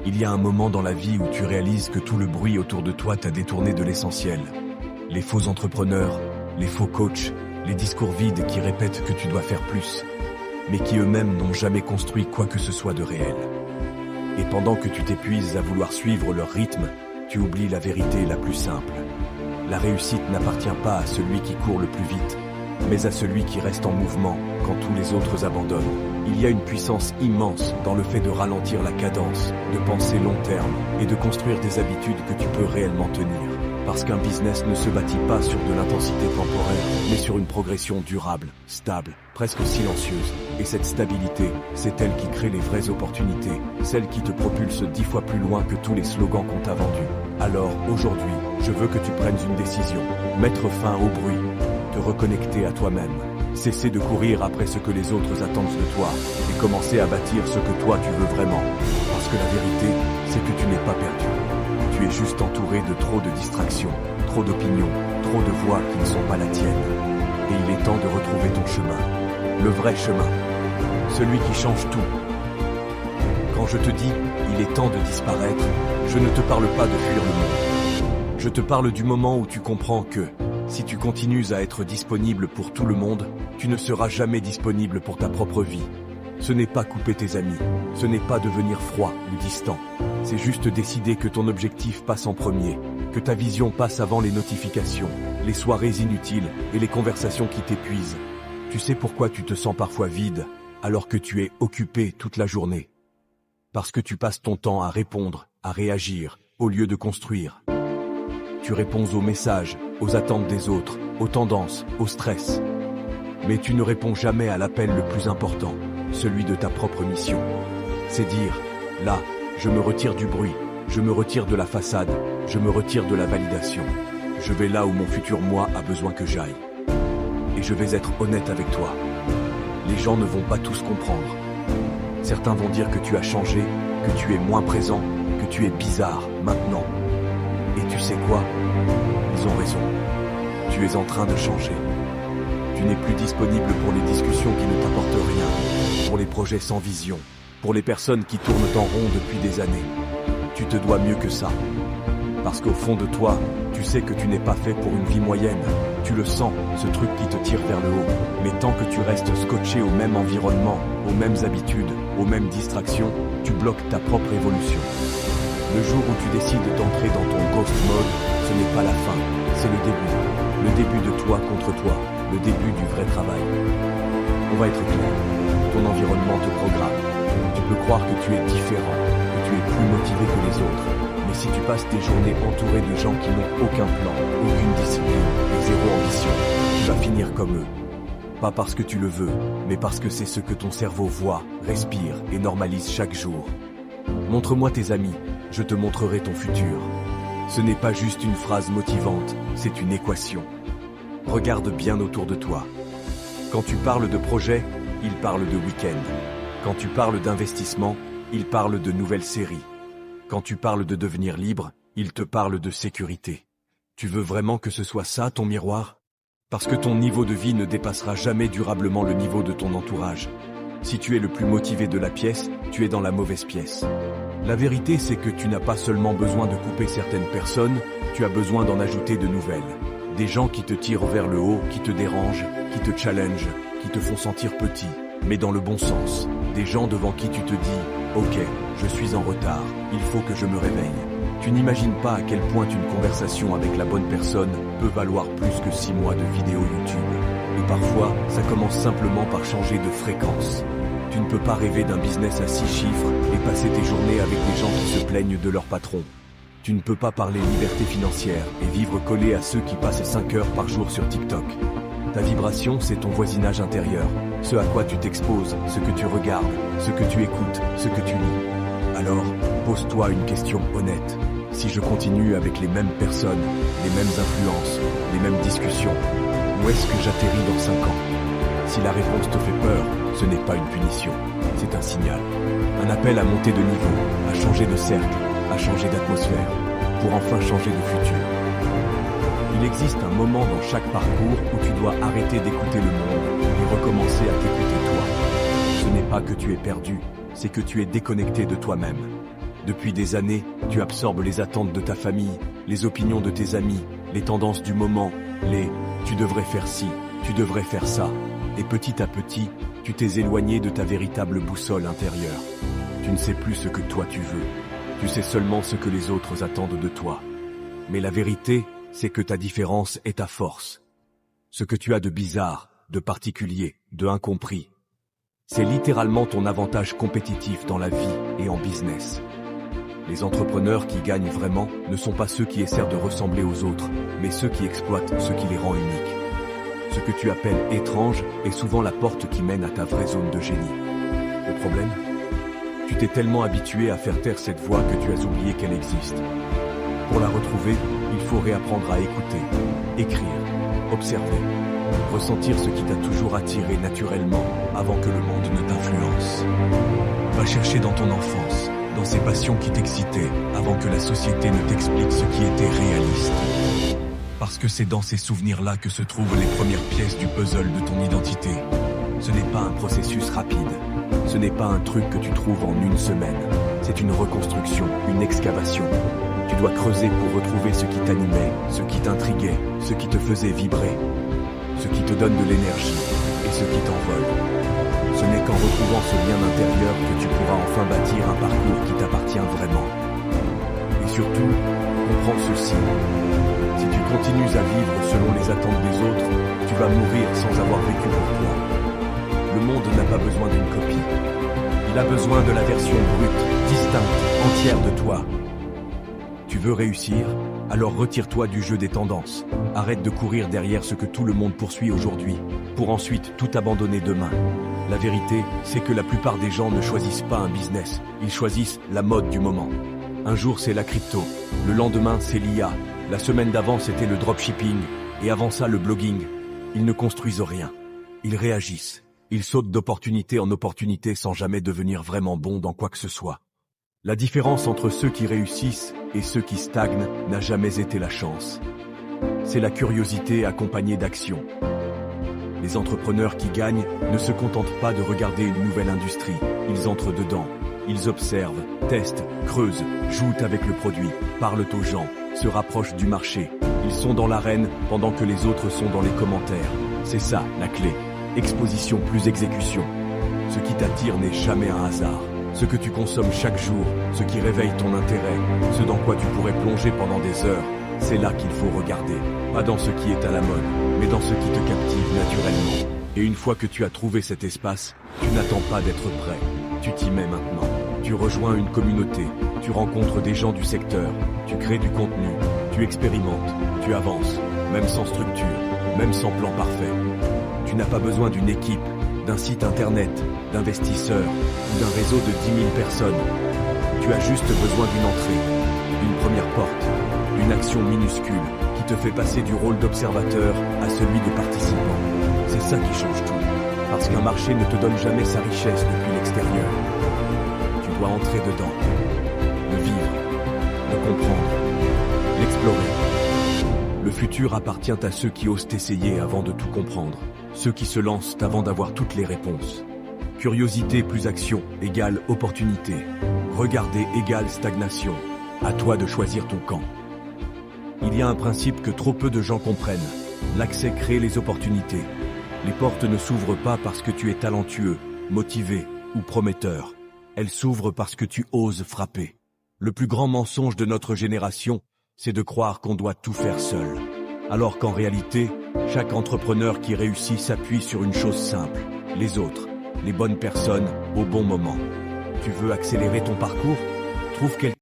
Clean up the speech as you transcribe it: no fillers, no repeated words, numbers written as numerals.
Il y a un moment dans la vie où tu réalises que tout le bruit autour de toi t'a détourné de l'essentiel. Les faux entrepreneurs, les faux coachs, les discours vides qui répètent que tu dois faire plus, mais qui eux-mêmes n'ont jamais construit quoi que ce soit de réel. Et pendant que tu t'épuises à vouloir suivre leur rythme, tu oublies la vérité la plus simple. La réussite n'appartient pas à celui qui court le plus vite, mais à celui qui reste en mouvement quand tous les autres abandonnent. Il y a une puissance immense dans le fait de ralentir la cadence, de penser long terme et de construire des habitudes que tu peux réellement tenir. Parce qu'un business ne se bâtit pas sur de l'intensité temporaire, mais sur une progression durable, stable, presque silencieuse. Et cette stabilité, c'est elle qui crée les vraies opportunités, celle qui te propulse 10 fois plus loin que tous les slogans qu'on t'a vendus. Alors, aujourd'hui, je veux que tu prennes une décision. Mettre fin au bruit, te reconnecter à toi-même. Cesser de courir après ce que les autres attendent de toi et commencer à bâtir ce que toi tu veux vraiment. Parce que la vérité, c'est que tu n'es pas perdu. Tu es juste entouré de trop de distractions, trop d'opinions, trop de voix qui ne sont pas la tienne. Et il est temps de retrouver ton chemin. Le vrai chemin. Celui qui change tout. Quand je te dis « il est temps de disparaître », je ne te parle pas de fuir le monde. Je te parle du moment où tu comprends que si tu continues à être disponible pour tout le monde, tu ne seras jamais disponible pour ta propre vie. Ce n'est pas couper tes amis, ce n'est pas devenir froid ou distant. C'est juste décider que ton objectif passe en premier, que ta vision passe avant les notifications, les soirées inutiles et les conversations qui t'épuisent. Tu sais pourquoi tu te sens parfois vide, alors que tu es occupé toute la journée. Parce que tu passes ton temps à répondre, à réagir, au lieu de construire. Tu réponds aux messages, aux attentes des autres, aux tendances, au stress. Mais tu ne réponds jamais à l'appel le plus important, celui de ta propre mission. C'est dire, là, je me retire du bruit, je me retire de la façade, je me retire de la validation. Je vais là où mon futur moi a besoin que j'aille. Et je vais être honnête avec toi. Les gens ne vont pas tous comprendre. Certains vont dire que tu as changé, que tu es moins présent, que tu es bizarre maintenant. Et tu sais quoi? Ils ont raison. Tu es en train de changer. Tu n'es plus disponible pour les discussions qui ne t'apportent rien, pour les projets sans vision, pour les personnes qui tournent en rond depuis des années. Tu te dois mieux que ça. Parce qu'au fond de toi, tu sais que tu n'es pas fait pour une vie moyenne. Tu le sens, ce truc qui te tire vers le haut. Mais tant que tu restes scotché au même environnement, aux mêmes habitudes, aux mêmes distractions, tu bloques ta propre évolution. Le jour où tu décides d'entrer dans ton ghost mode, ce n'est pas la fin, c'est le début. Le début de toi contre toi, le début du vrai travail. On va être clair, ton environnement te programme. Tu peux croire que tu es différent, que tu es plus motivé que les autres. Mais si tu passes tes journées entouré de gens qui n'ont aucun plan, aucune discipline et zéro ambition, tu vas finir comme eux. Pas parce que tu le veux, mais parce que c'est ce que ton cerveau voit, respire et normalise chaque jour. Montre-moi tes amis, je te montrerai ton futur. Ce n'est pas juste une phrase motivante, c'est une équation. Regarde bien autour de toi. Quand tu parles de projet, ils parlent de week-end. Quand tu parles d'investissement, ils parlent de nouvelles séries. Quand tu parles de devenir libre, ils te parlent de sécurité. Tu veux vraiment que ce soit ça ton miroir? Parce que ton niveau de vie ne dépassera jamais durablement le niveau de ton entourage. Si tu es le plus motivé de la pièce, tu es dans la mauvaise pièce. La vérité, c'est que tu n'as pas seulement besoin de couper certaines personnes, tu as besoin d'en ajouter de nouvelles. Des gens qui te tirent vers le haut, qui te dérangent, qui te challengent, qui te font sentir petit, mais dans le bon sens. Des gens devant qui tu te dis « Ok, je suis en retard, il faut que je me réveille ». Tu n'imagines pas à quel point une conversation avec la bonne personne peut valoir plus que 6 mois de vidéos YouTube. Et parfois, ça commence simplement par changer de fréquence. Tu ne peux pas rêver d'un business à 6 chiffres et passer tes journées avec des gens qui se plaignent de leur patron. Tu ne peux pas parler liberté financière et vivre collé à ceux qui passent 5 heures par jour sur TikTok. Ta vibration, c'est ton voisinage intérieur, ce à quoi tu t'exposes, ce que tu regardes, ce que tu écoutes, ce que tu lis. Alors, pose-toi une question honnête. Si je continue avec les mêmes personnes, les mêmes influences, les mêmes discussions, où est-ce que j'atterris dans 5 ans? Si la réponse te fait peur, ce n'est pas une punition, c'est un signal. Un appel à monter de niveau, à changer de cercle, à changer d'atmosphère, pour enfin changer de futur. Il existe un moment dans chaque parcours où tu dois arrêter d'écouter le monde et recommencer à t'écouter toi. Ce n'est pas que tu es perdu, c'est que tu es déconnecté de toi-même. Depuis des années, tu absorbes les attentes de ta famille, les opinions de tes amis, les tendances du moment, « tu devrais faire ci, tu devrais faire ça ». Et petit à petit, tu t'es éloigné de ta véritable boussole intérieure. Tu ne sais plus ce que toi tu veux. Tu sais seulement ce que les autres attendent de toi. Mais la vérité, c'est que ta différence est ta force. Ce que tu as de bizarre, de particulier, de incompris, c'est littéralement ton avantage compétitif dans la vie et en business. Les entrepreneurs qui gagnent vraiment ne sont pas ceux qui essaient de ressembler aux autres, mais ceux qui exploitent ce qui les rend uniques. Ce que tu appelles étrange est souvent la porte qui mène à ta vraie zone de génie. Le problème ? Tu t'es tellement habitué à faire taire cette voix que tu as oublié qu'elle existe. Pour la retrouver, il faut réapprendre à écouter, écrire, observer, ressentir ce qui t'a toujours attiré naturellement avant que le monde ne t'influence. Va chercher dans ton enfance, dans ces passions qui t'excitaient avant que la société ne t'explique ce qui était réaliste. Parce que c'est dans ces souvenirs-là que se trouvent les premières pièces du puzzle de ton identité. Ce n'est pas un processus rapide. Ce n'est pas un truc que tu trouves en une semaine. C'est une reconstruction, une excavation. Tu dois creuser pour retrouver ce qui t'animait, ce qui t'intriguait, ce qui te faisait vibrer, ce qui te donne de l'énergie et ce qui t'envole. Ce n'est qu'en retrouvant ce lien intérieur que tu pourras enfin bâtir un parcours qui t'appartient vraiment. Et surtout, comprends ceci. Si tu continues à vivre selon les attentes des autres, tu vas mourir sans avoir vécu pour toi. Le monde n'a pas besoin d'une copie. Il a besoin de la version brute, distincte, entière de toi. Tu veux réussir? Alors retire-toi du jeu des tendances. Arrête de courir derrière ce que tout le monde poursuit aujourd'hui, pour ensuite tout abandonner demain. La vérité, c'est que la plupart des gens ne choisissent pas un business, ils choisissent la mode du moment. Un jour c'est la crypto, le lendemain c'est l'IA, la semaine d'avant c'était le dropshipping, et avant ça le blogging. Ils ne construisent rien, ils réagissent, ils sautent d'opportunité en opportunité sans jamais devenir vraiment bons dans quoi que ce soit. La différence entre ceux qui réussissent et ceux qui stagnent n'a jamais été la chance. C'est la curiosité accompagnée d'action. Les entrepreneurs qui gagnent ne se contentent pas de regarder une nouvelle industrie, ils entrent dedans. Ils observent, testent, creusent, jouent avec le produit, parlent aux gens, se rapprochent du marché. Ils sont dans l'arène pendant que les autres sont dans les commentaires. C'est ça, la clé. Exposition plus exécution. Ce qui t'attire n'est jamais un hasard. Ce que tu consommes chaque jour, ce qui réveille ton intérêt, ce dans quoi tu pourrais plonger pendant des heures, c'est là qu'il faut regarder. Pas dans ce qui est à la mode, mais dans ce qui te captive naturellement. Et une fois que tu as trouvé cet espace, tu n'attends pas d'être prêt. Tu t'y mets maintenant. Tu rejoins une communauté, tu rencontres des gens du secteur, tu crées du contenu, tu expérimentes, tu avances, même sans structure, même sans plan parfait. Tu n'as pas besoin d'une équipe, d'un site internet, d'investisseurs ou d'un réseau de 10 000 personnes. Tu as juste besoin d'une entrée, d'une première porte, d'une action minuscule qui te fait passer du rôle d'observateur à celui de participant. C'est ça qui change tout, parce qu'un marché ne te donne jamais sa richesse depuis l'extérieur. Tu dois entrer dedans, le vivre, le comprendre, l'explorer. Le futur appartient à ceux qui osent essayer avant de tout comprendre, ceux qui se lancent avant d'avoir toutes les réponses. Curiosité plus action égale opportunité. Regarder égale stagnation. À toi de choisir ton camp. Il y a un principe que trop peu de gens comprennent. L'accès crée les opportunités. Les portes ne s'ouvrent pas parce que tu es talentueux, motivé ou prometteur. Elles s'ouvrent parce que tu oses frapper. Le plus grand mensonge de notre génération, c'est de croire qu'on doit tout faire seul. Alors qu'en réalité, chaque entrepreneur qui réussit s'appuie sur une chose simple, les autres, les bonnes personnes, au bon moment. Tu veux accélérer ton parcours? Trouve quelqu'un